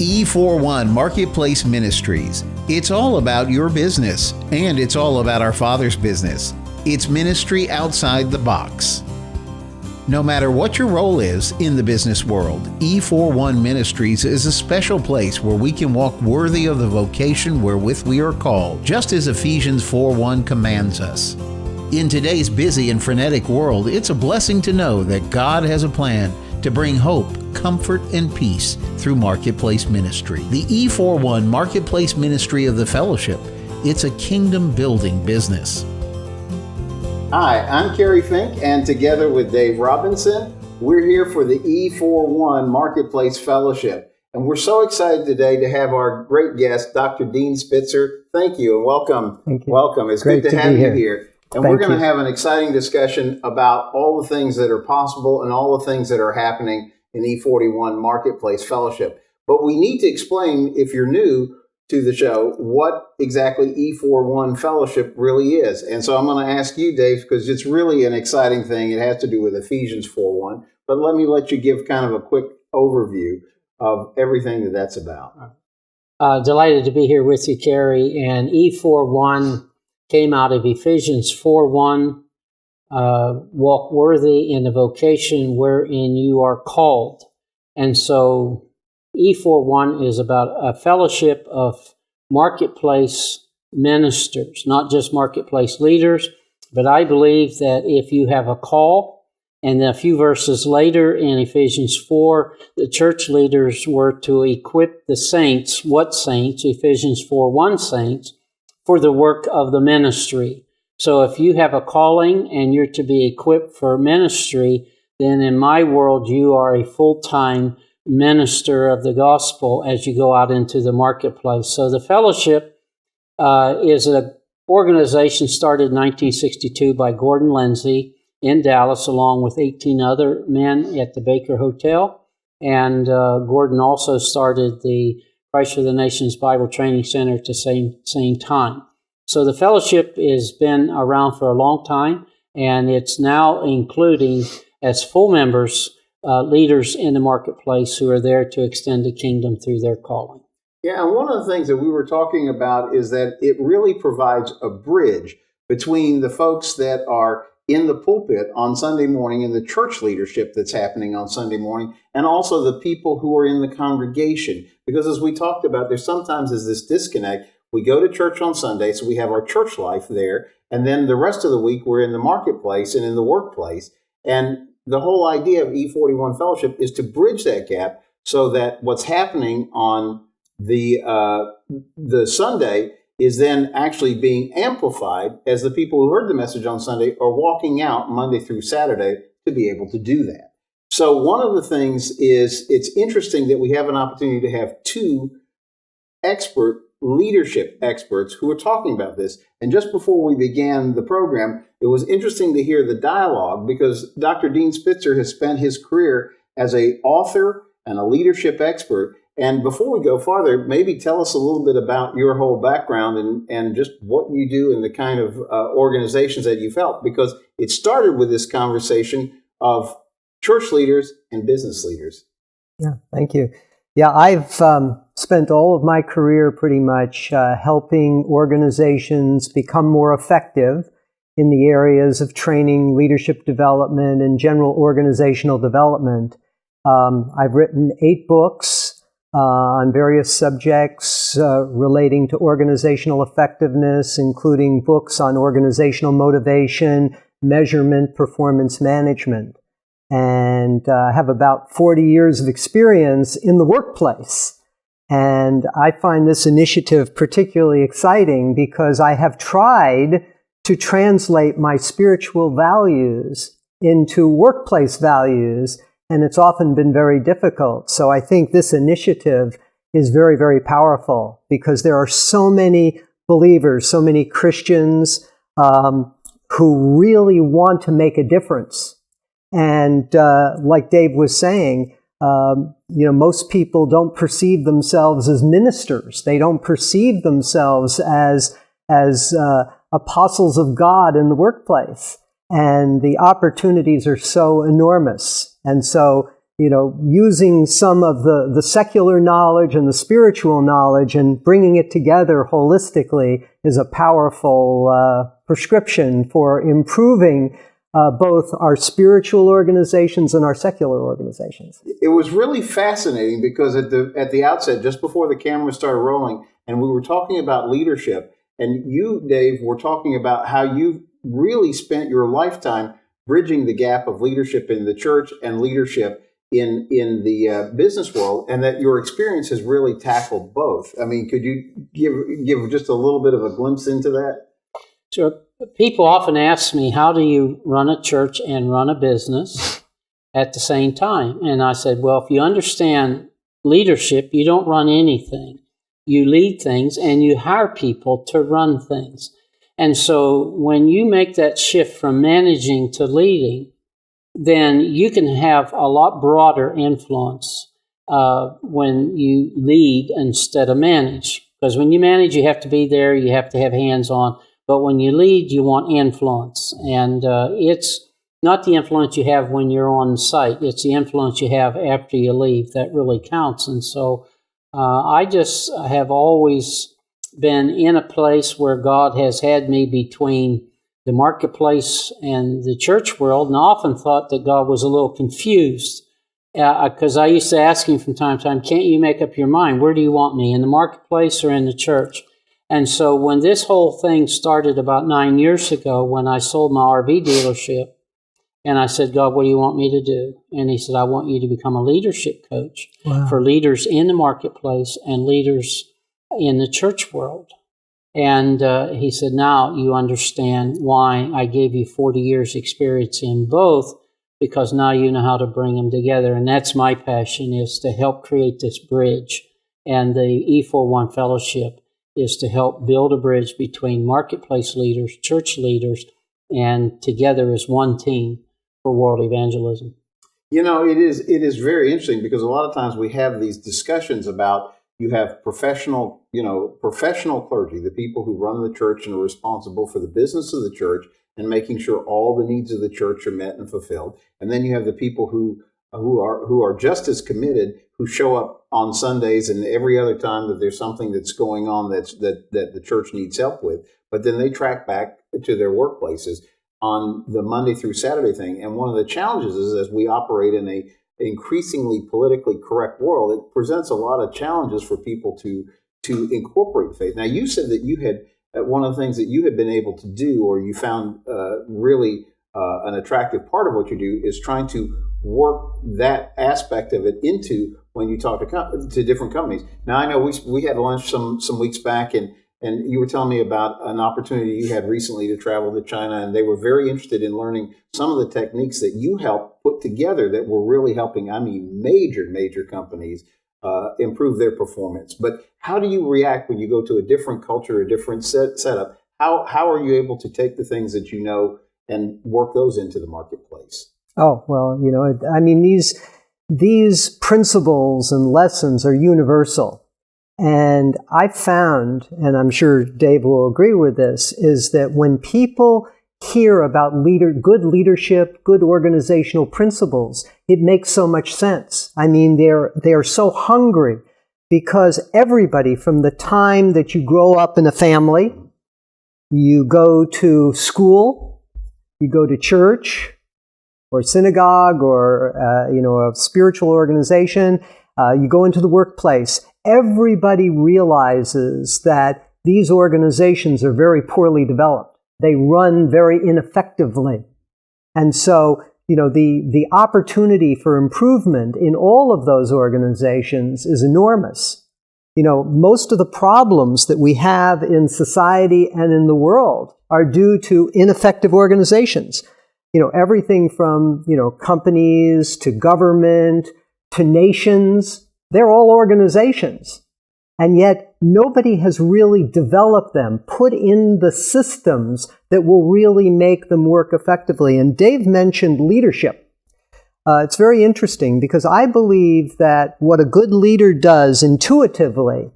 E41 Marketplace Ministries. It's all about your business, and it's all about our Father's business. It's ministry outside the box. No matter what your role is in the business world, E41 Ministries is a special place where we can walk worthy of the vocation wherewith we are called, just as Ephesians 4:1 commands us. In today's busy and frenetic world, it's a blessing to know that God has a plan to bring hope, comfort, and peace through Marketplace Ministry. The E41 Marketplace Ministry of the Fellowship, it's a kingdom-building business. Hi, I'm Kerry Fink, and together with Dave Robinson, we're here for the E41 Marketplace Fellowship. And we're so excited today to have our great guest, Dr. Dean Spitzer. Thank you and welcome. Thank you. Welcome. It's Great good to have you here. And we're going to have an exciting discussion about all the things that are possible and all the things that are happening in E41 Marketplace Fellowship. But we need to explain, if you're new to the show, what exactly E41 Fellowship really is. And so I'm going to ask you, Dave, because it's really an exciting thing. It has to do with Ephesians 4:1. But let you give kind of a quick overview of everything that's about. Delighted to be here with you, Kerry. And E41 came out of Ephesians 4:1, walk worthy in the vocation wherein you are called. And so E41 is about a fellowship of marketplace ministers, not just marketplace leaders, but I believe that if you have a call, and a few verses later in Ephesians 4, the church leaders were to equip the saints. What saints? Ephesians 4:1 saints, for the work of the ministry. So if you have a calling and you're to be equipped for ministry, then in my world, you are a full-time minister of the gospel as you go out into the marketplace. So the fellowship is an organization started in 1962 by Gordon Lindsay in Dallas, along with 18 other men at the Baker Hotel. And Gordon also started the Christ for the Nations Bible Training Center at the same time. So the fellowship has been around for a long time, and it's now including as full members leaders in the marketplace who are there to extend the kingdom through their calling. Yeah, and one of the things that we were talking about is that it really provides a bridge between the folks that are in the pulpit on Sunday morning and the church leadership that's happening on Sunday morning, and also the people who are in the congregation. Because as we talked about, there sometimes is this disconnect. We go to church on Sunday, so we have our church life there, and then the rest of the week we're in the marketplace and in the workplace. And the whole idea of E41 Fellowship is to bridge that gap so that what's happening on the Sunday is then actually being amplified as the people who heard the message on Sunday are walking out Monday through Saturday to be able to do that. So one of the things is it's interesting that we have an opportunity to have two leadership experts who are talking about this. And just before we began the program, it was interesting to hear the dialogue because Dr. Dean Spitzer has spent his career as an author and a leadership expert. And before we go farther, maybe tell us a little bit about your whole background and just what you do and the kind of organizations that you've helped, because it started with this conversation of church leaders and business leaders. Yeah, thank you. Yeah, I've spent all of my career pretty much helping organizations become more effective in the areas of training, leadership development, and general organizational development. I've written 8 books on various subjects relating to organizational effectiveness, including books on organizational motivation, measurement, performance management. And I have about 40 years of experience in the workplace. And I find this initiative particularly exciting because I have tried to translate my spiritual values into workplace values, and it's often been very difficult. So I think this initiative is very, very powerful because there are so many believers, so many Christians who really want to make a difference. And like Dave was saying, most people don't perceive themselves as ministers. They don't perceive themselves as apostles of God in the workplace. And the opportunities are so enormous. And so using some of the secular knowledge and the spiritual knowledge and bringing it together holistically is a powerful prescription for improving both our spiritual organizations and our secular organizations. It was really fascinating because at the outset, just before the camera started rolling, and we were talking about leadership, and you, Dave, were talking about how you really spent your lifetime bridging the gap of leadership in the church and leadership in the business world, and that your experience has really tackled both. I mean, could you give just a little bit of a glimpse into that? Sure. People often ask me, how do you run a church and run a business at the same time? And I said, well, if you understand leadership, you don't run anything. You lead things and you hire people to run things. And so when you make that shift from managing to leading, then you can have a lot broader influence when you lead instead of manage. Because when you manage, you have to be there, you have to have hands-on. But when you lead, you want influence. And it's not the influence you have when you're on site. It's the influence you have after you leave that really counts. And so I just have always been in a place where God has had me between the marketplace and the church world, and I often thought that God was a little confused because I used to ask him from time to time, can't you make up your mind? Where do you want me, in the marketplace or in the church? And so when this whole thing started about 9 years ago, when I sold my RV dealership, and I said, God, what do you want me to do? And he said, I want you to become a leadership coach for leaders in the marketplace and leaders in the church world. And he said, now you understand why I gave you 40 years experience in both, because now you know how to bring them together. And that's my passion, is to help create this bridge. And the E41 Fellowship is to help build a bridge between marketplace leaders, church leaders, and together as one team for world evangelism. You know, it is very interesting because a lot of times we have these discussions about, you have professional clergy, the people who run the church and are responsible for the business of the church and making sure all the needs of the church are met and fulfilled. And then you have the people who are just as committed, who show up on Sundays and every other time that there's something that's going on that the church needs help with. But then they track back to their workplaces on the Monday through Saturday thing. And one of the challenges is, as we operate in a increasingly politically correct world, it presents a lot of challenges for people to incorporate faith. Now, you said that you had, one of the things that you had been able to do, or you found really an attractive part of what you do, is trying to work that aspect of it into when you talk to different companies. Now, I know we had lunch some weeks back, and you were telling me about an opportunity you had recently to travel to China, and they were very interested in learning some of the techniques that you helped put together that were really helping, major companies improve their performance. But how do you react when you go to a different culture, a different setup? How are you able to take the things that you know and work those into the marketplace? Oh, well, these principles and lessons are universal. And I found, and I'm sure Dave will agree with this, is that when people hear about good leadership, good organizational principles, it makes so much sense. I mean, they are so hungry, because everybody, from the time that you grow up in a family, you go to school, you go to church or synagogue or a spiritual organization, you go into the workplace, everybody realizes that these organizations are very poorly developed. They run very ineffectively. And so, the opportunity for improvement in all of those organizations is enormous. Most of the problems that we have in society and in the world are due to ineffective organizations. Everything from, companies to government to nations, they're all organizations. And yet nobody has really developed them, put in the systems that will really make them work effectively. And Dave mentioned leadership. It's very interesting, because I believe that what a good leader does intuitively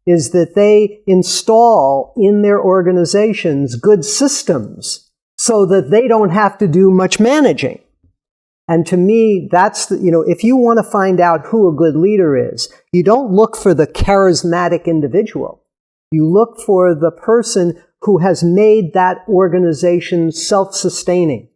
is that they install in their organizations good systems so that they don't have to do much managing. And to me, that's if you want to find out who a good leader is, you don't look for the charismatic individual. You look for the person who has made that organization self-sustaining.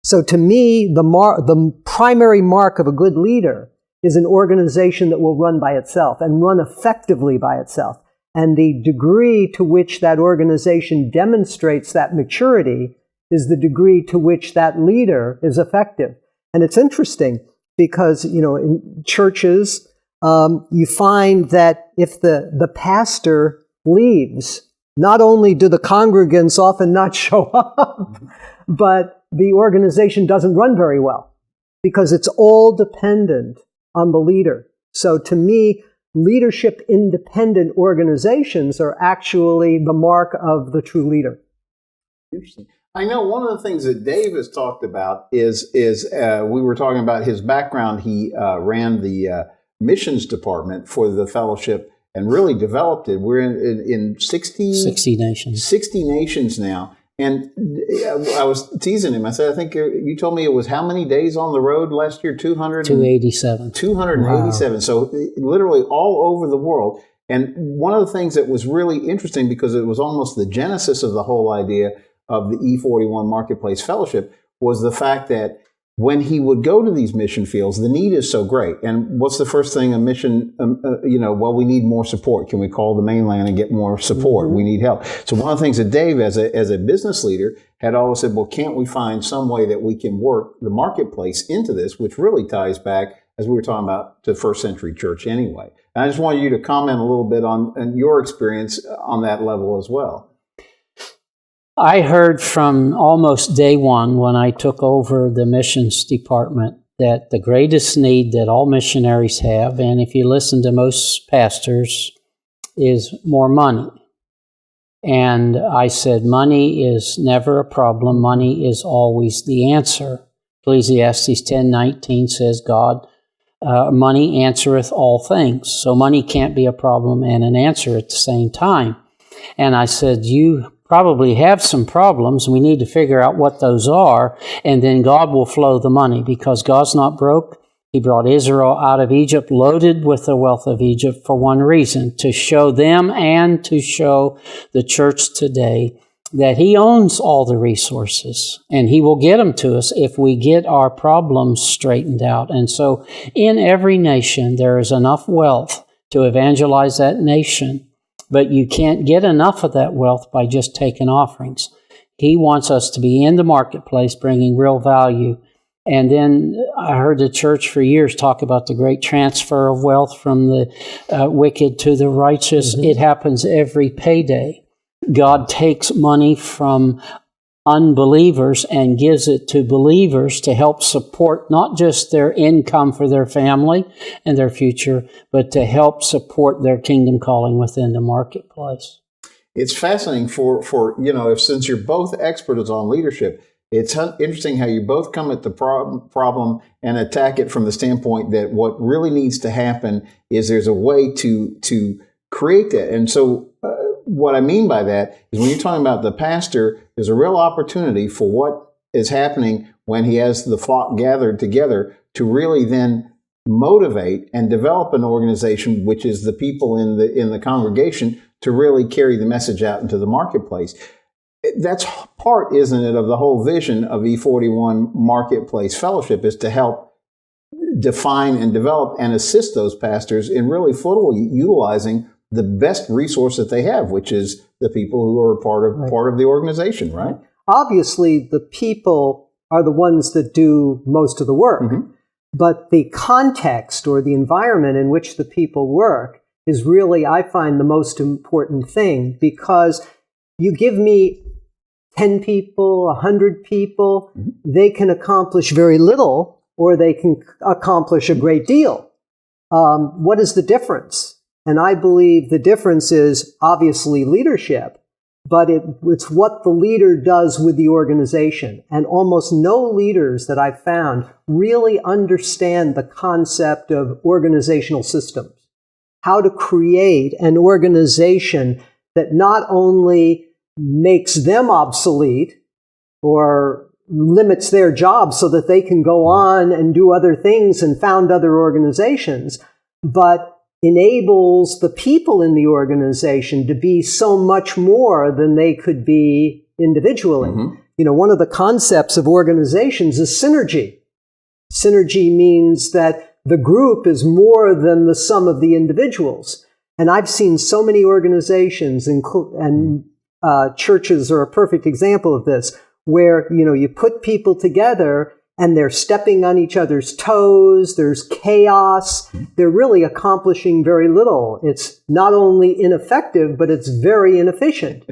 So to me, the primary mark of a good leader is an organization that will run by itself and run effectively by itself. And the degree to which that organization demonstrates that maturity is the degree to which that leader is effective. And it's interesting because, in churches, you find that if the pastor leaves, not only do the congregants often not show up, but the organization doesn't run very well because it's all dependent on the leader. So to me, leadership independent organizations are actually the mark of the true leader. Interesting. I know one of the things that Dave has talked about is we were talking about his background. He ran the missions department for the fellowship and really developed it. We're in 60 nations. 60 nations now. And I was teasing him. I said, I think you told me it was how many days on the road last year? 287. 287. Wow. So literally all over the world. And one of the things that was really interesting, because it was almost the genesis of the whole idea of the E41 Marketplace Fellowship, was the fact that when he would go to these mission fields, the need is so great. And what's the first thing a mission, well, we need more support. Can we call the mainland and get more support? Mm-hmm. We need help. So one of the things that Dave, as a business leader, had always said, well, can't we find some way that we can work the marketplace into this, which really ties back, as we were talking about, to first century church anyway. And I just wanted you to comment a little bit on your experience on that level as well. I heard from almost day one when I took over the missions department that the greatest need that all missionaries have, and if you listen to most pastors, is more money. And I said, money is never a problem. Money is always the answer. Ecclesiastes 10:19 says, money answereth all things. So money can't be a problem and an answer at the same time. And I said, you probably have some problems. We need to figure out what those are, and then God will flow the money, because God's not broke. He brought Israel out of Egypt loaded with the wealth of Egypt for one reason, to show them and to show the church today that He owns all the resources, and He will get them to us if we get our problems straightened out. And so in every nation, there is enough wealth to evangelize that nation. But you can't get enough of that wealth by just taking offerings. He wants us to be in the marketplace, bringing real value. And then I heard the church for years talk about the great transfer of wealth from the wicked to the righteous. Mm-hmm. It happens every payday. God takes money from unbelievers and gives it to believers to help support not just their income for their family and their future, but to help support their kingdom calling within the marketplace. It's fascinating since you're both experts on leadership, it's interesting how you both come at the problem and attack it from the standpoint that what really needs to happen is there's a way to create that. And so what I mean by that is when you're talking about the pastor, there's a real opportunity for what is happening when he has the flock gathered together to really then motivate and develop an organization, which is the people in the congregation, to really carry the message out into the marketplace. That's part, isn't it, of the whole vision of E41 Marketplace Fellowship, is to help define and develop and assist those pastors in really fully utilizing the best resource that they have, which is the people who are part of the organization, right? Obviously, the people are the ones that do most of the work. Mm-hmm. But the context or the environment in which the people work is really, I find, the most important thing, because you give me 10 people, 100 people, mm-hmm. they can accomplish very little, or they can accomplish a great deal. What is the difference? And I believe the difference is obviously leadership, but it's what the leader does with the organization. And almost no leaders that I've found really understand the concept of organizational systems, how to create an organization that not only makes them obsolete or limits their job so that they can go on and do other things and found other organizations, but enables the people in the organization to be so much more than they could be individually. You know, one of the concepts of organizations is synergy. Synergy means that the group is more than the sum of the individuals. And I've seen so many organizations, and churches are a perfect example of this, where, you know, you put people together and they're stepping on each other's toes, there's chaos, they're really accomplishing very little. It's not only ineffective, but it's very inefficient.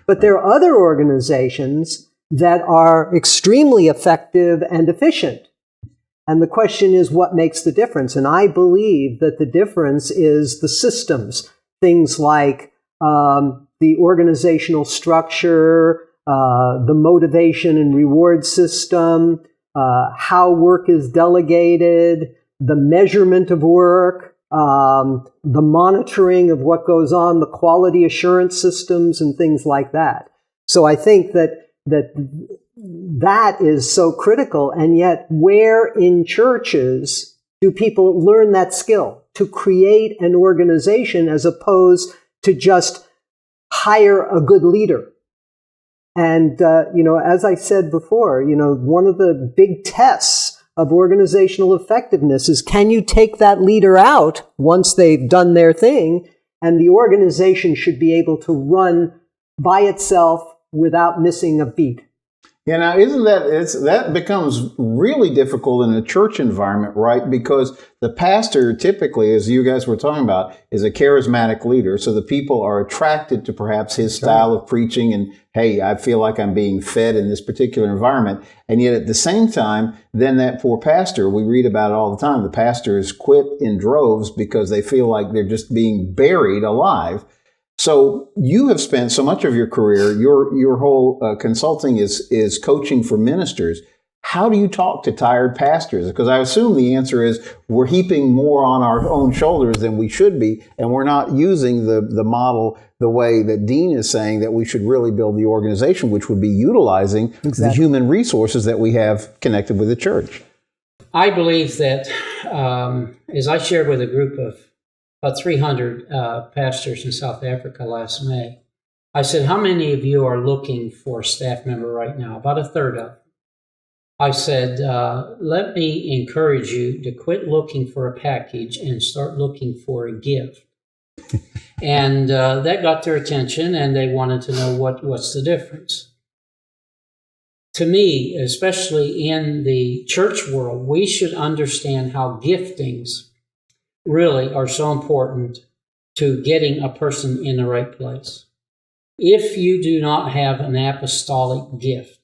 But there are other organizations that are extremely effective and efficient. And the question is, what makes the difference? And I believe that the difference is the systems, things like the organizational structure, the motivation and reward system, how work is delegated, the measurement of work, the monitoring of what goes on, the quality assurance systems, and things like that. So I think that is so critical. And yet, where in churches do people learn that skill to create an organization as opposed to just hire a good leader? And, you know, as I said before, you know, one of the big tests of organizational effectiveness is, can you take that leader out once they've done their thing, and the organization should be able to run by itself without missing a beat. Yeah, now isn't that becomes really difficult in a church environment, right? Because the pastor typically, as you guys were talking about, is a charismatic leader. So the people are attracted to perhaps his style of preaching and, hey, I feel like I'm being fed in this particular environment. And yet at the same time, then that poor pastor, we read about it all the time, the pastors quit in droves because they feel like they're just being buried alive. So you have spent so much of your career, your whole consulting is coaching for ministers. How do you talk to tired pastors? Because I assume the answer is we're heaping more on our own shoulders than we should be, and we're not using the model the way that Dean is saying that we should really build the organization, which would be utilizing the human resources that we have connected with the church. I believe that, as I shared with a group of about 300 pastors in South Africa last May, I said, how many of you are looking for a staff member right now? About a third of them. I said, let me encourage you to quit looking for a package and start looking for a gift. And that got their attention, and they wanted to know what's the difference. To me, especially in the church world, we should understand how giftings really are so important to getting a person in the right place. If you do not have an apostolic gift,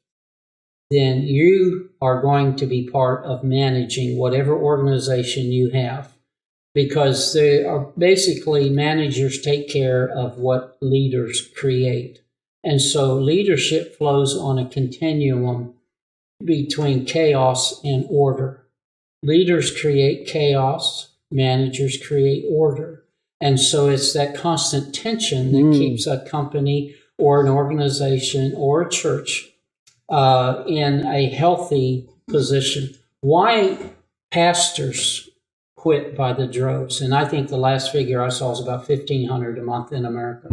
then you are going to be part of managing whatever organization you have, because they are basically, managers take care of what leaders create. And so leadership flows on a continuum between chaos and order. Leaders create chaos, managers create order. And so it's that constant tension that keeps a company or an organization or a church in a healthy position. Why pastors quit by the droves, and I think the last figure I saw is about 1,500 a month in America,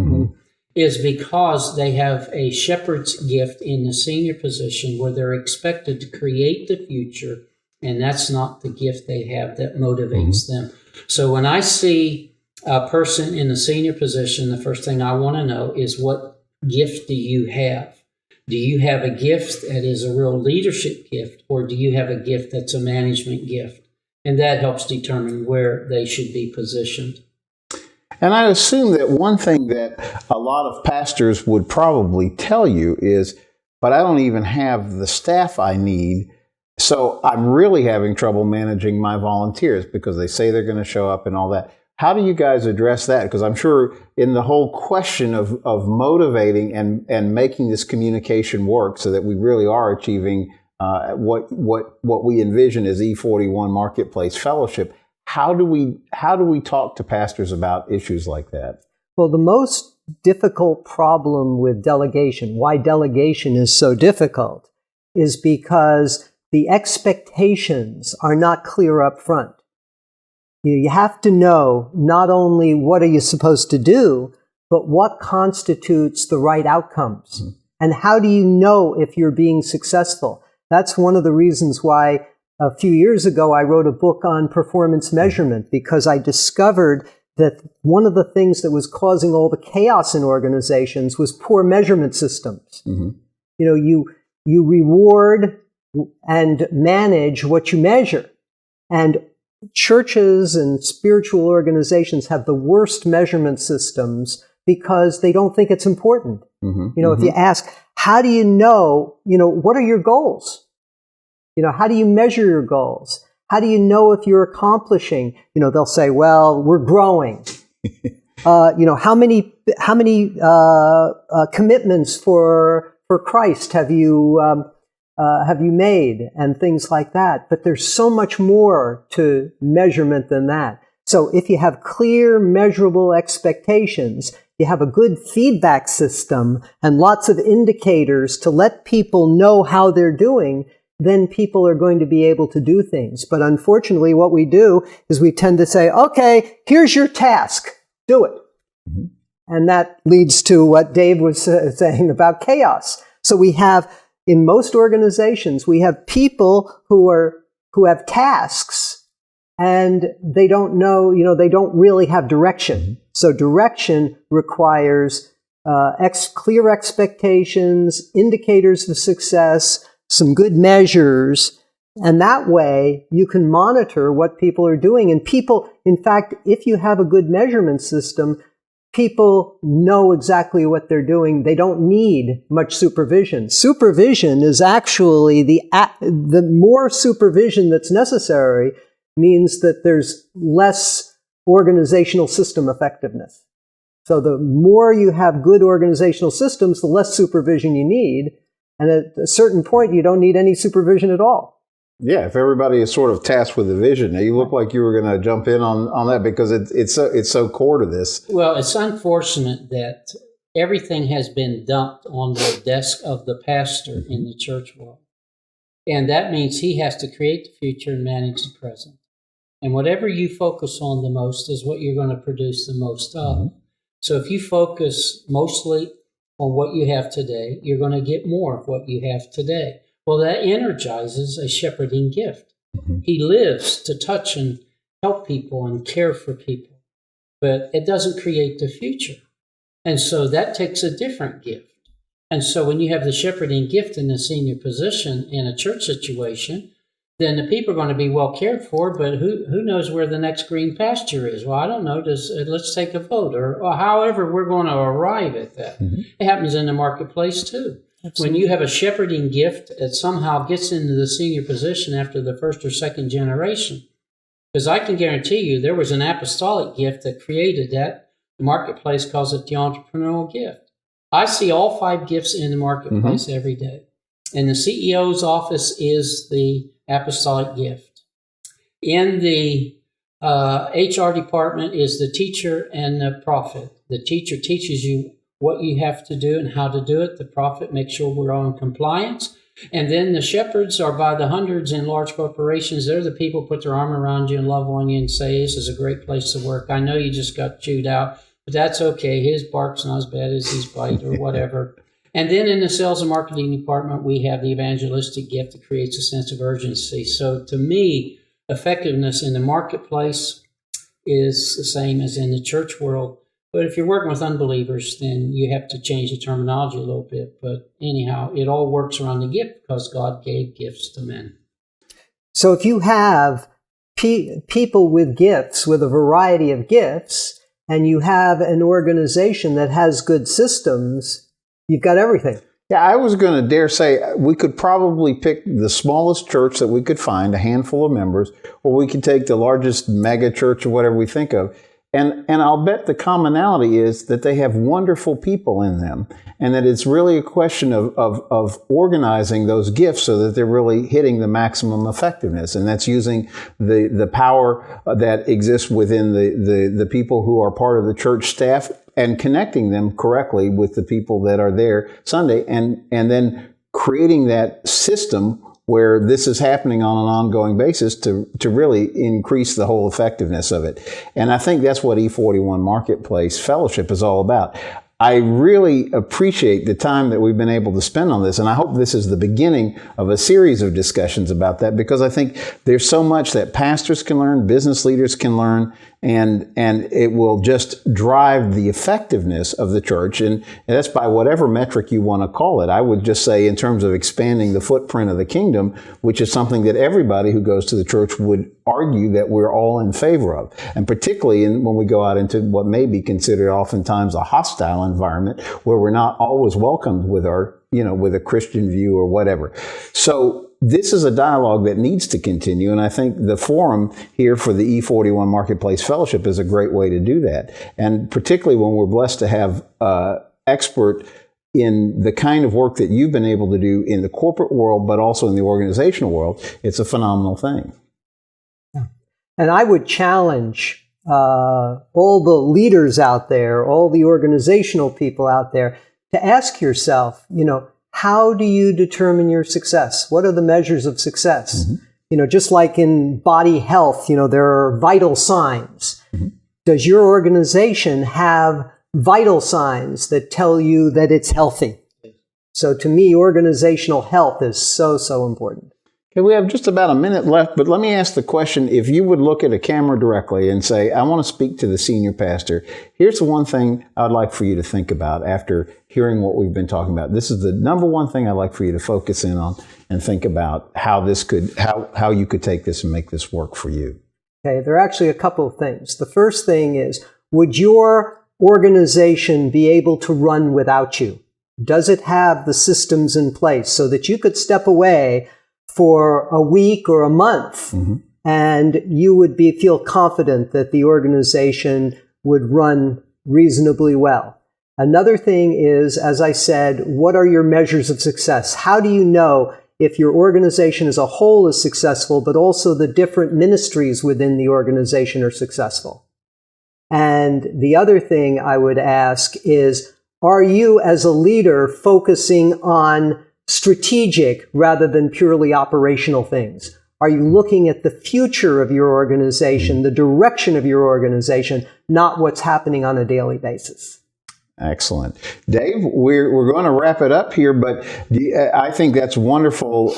is because they have a shepherd's gift in the senior position where they're expected to create the future, and that's not the gift they have that motivates them. So when I see a person in the senior position, the first thing I want to know is, what gift do you have? Do you have a gift that is a real leadership gift, or do you have a gift that's a management gift? And that helps determine where they should be positioned. And I assume that one thing that a lot of pastors would probably tell you is, but I don't even have the staff I need, so I'm really having trouble managing my volunteers because they say they're going to show up and all that. How do you guys address that? Because I'm sure in the whole question of motivating and making this communication work so that we really are achieving what we envision as E41 Marketplace Fellowship, how do we talk to pastors about issues like that? Well, the most difficult problem with delegation, why delegation is so difficult, is because the expectations are not clear up front. You have to know not only what are you supposed to do, but what constitutes the right outcomes. Mm-hmm. And how do you know if you're being successful? That's one of the reasons why a few years ago I wrote a book on performance measurement, because I discovered that one of the things that was causing all the chaos in organizations was poor measurement systems. Mm-hmm. You reward and manage what you measure. And churches and spiritual organizations have the worst measurement systems because they don't think it's important. Mm-hmm. If you ask, how do you know, what are your goals? How do you measure your goals? How do you know if you're accomplishing? They'll say, well, we're growing. How many commitments for Christ have you made, and things like that? But there's so much more to measurement than that. So if you have clear, measurable expectations, you have a good feedback system and lots of indicators to let people know how they're doing, then people are going to be able to do things. But unfortunately, what we do is we tend to say, okay, here's your task, do it. Mm-hmm. And that leads to what Dave was saying about chaos. So we have, in most organizations, we have people who have tasks, and they don't know, they don't really have direction. Mm-hmm. So direction requires clear expectations, indicators of success, some good measures, and that way you can monitor what people are doing. And people, in fact, if you have a good measurement system, people know exactly what they're doing. They don't need much supervision. Supervision is actually the more supervision that's necessary means that there's less organizational system effectiveness. So the more you have good organizational systems, the less supervision you need. And at a certain point, you don't need any supervision at all. Yeah, if everybody is sort of tasked with a vision. Now, you look like you were going to jump in on that, because it's so core to this. Well, it's unfortunate that everything has been dumped on the desk of the pastor in the church world. And that means he has to create the future and manage the present. And whatever you focus on the most is what you're going to produce the most of. Mm-hmm. So if you focus mostly on what you have today, you're going to get more of what you have today. Well, that energizes a shepherding gift. Mm-hmm. He lives to touch and help people and care for people, but it doesn't create the future. And so that takes a different gift. And so when you have the shepherding gift in a senior position in a church situation, then the people are going to be well cared for, but who knows where the next green pasture is? Well, I don't know. Let's take a vote, or however we're going to arrive at that. Mm-hmm. It happens in the marketplace too. Absolutely. When you have a shepherding gift that somehow gets into the senior position after the first or second generation, because I can guarantee you there was an apostolic gift that created that. The marketplace calls it the entrepreneurial gift. I see all 5 gifts in the marketplace every day. And the CEO's office is the apostolic gift. In the HR department is the teacher and the prophet. The teacher teaches you what you have to do and how to do it. The prophet makes sure we're all in compliance. And then the shepherds are by the hundreds in large corporations. They're the people who put their arm around you and love on you and say, this is a great place to work. I know you just got chewed out, but that's okay. His bark's not as bad as his bite or whatever. And then in the sales and marketing department, we have the evangelistic gift that creates a sense of urgency. So to me, effectiveness in the marketplace is the same as in the church world. But if you're working with unbelievers, then you have to change the terminology a little bit. But anyhow, it all works around the gift because God gave gifts to men. So if you have people with gifts, with a variety of gifts, and you have an organization that has good systems, you've got everything. Yeah, I was going to dare say we could probably pick the smallest church that we could find, a handful of members, or we could take the largest mega church or whatever we think of. And I'll bet the commonality is that they have wonderful people in them, and that it's really a question of organizing those gifts so that they're really hitting the maximum effectiveness. And that's using the power that exists within the people who are part of the church staff and connecting them correctly with the people that are there Sunday, and then creating that system where this is happening on an ongoing basis to really increase the whole effectiveness of it. And I think that's what E41 Marketplace Fellowship is all about. I really appreciate the time that we've been able to spend on this, and I hope this is the beginning of a series of discussions about that, because I think there's so much that pastors can learn, business leaders can learn, and it will just drive the effectiveness of the church, and that's by whatever metric you want to call it. I would just say in terms of expanding the footprint of the kingdom, which is something that everybody who goes to the church would argue that we're all in favor of, and particularly when we go out into what may be considered oftentimes a hostile environment where we're not always welcomed with with a Christian view or whatever. So this is a dialogue that needs to continue, and I think the forum here for the E41 Marketplace Fellowship is a great way to do that. And particularly when we're blessed to have expert in the kind of work that you've been able to do in the corporate world, but also in the organizational world, it's a phenomenal thing. And I would challenge all the leaders out there, all the organizational people out there, to ask yourself, how do you determine your success? What are the measures of success? Mm-hmm. Just like in body health, there are vital signs. Mm-hmm. Does your organization have vital signs that tell you that it's healthy? So to me, organizational health is so, so important. Okay, we have just about a minute left, but let me ask the question. If you would look at a camera directly and say, I want to speak to the senior pastor, here's the one thing I'd like for you to think about after hearing what we've been talking about. This is the number one thing I'd like for you to focus in on and think about how you could take this and make this work for you. Okay, there are actually a couple of things. The first thing is, would your organization be able to run without you? Does it have the systems in place so that you could step away for a week or a month, mm-hmm. and you would feel confident that the organization would run reasonably well? Another thing is, as I said, what are your measures of success? How do you know if your organization as a whole is successful, but also the different ministries within the organization are successful? And the other thing I would ask is, are you as a leader focusing on strategic rather than purely operational things? Are you looking at the future of your organization, the direction of your organization, not what's happening on a daily basis? Excellent. Dave, we're going to wrap it up here, but I think that's wonderful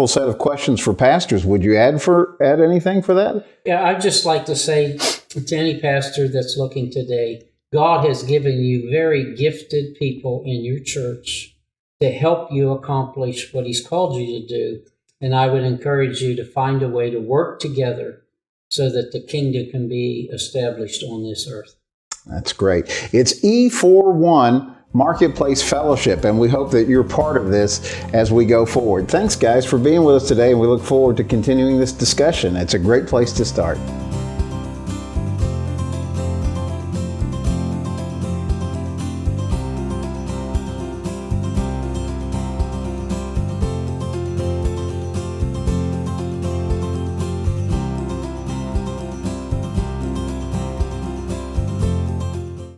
set of questions for pastors. Would you add anything for that? Yeah, I'd just like to say to any pastor that's looking today, God has given you very gifted people in your church to help you accomplish what He's called you to do. And I would encourage you to find a way to work together so that the kingdom can be established on this earth. That's great. It's E41 Marketplace Fellowship, and we hope that you're part of this as we go forward. Thanks, guys, for being with us today, and we look forward to continuing this discussion. It's a great place to start.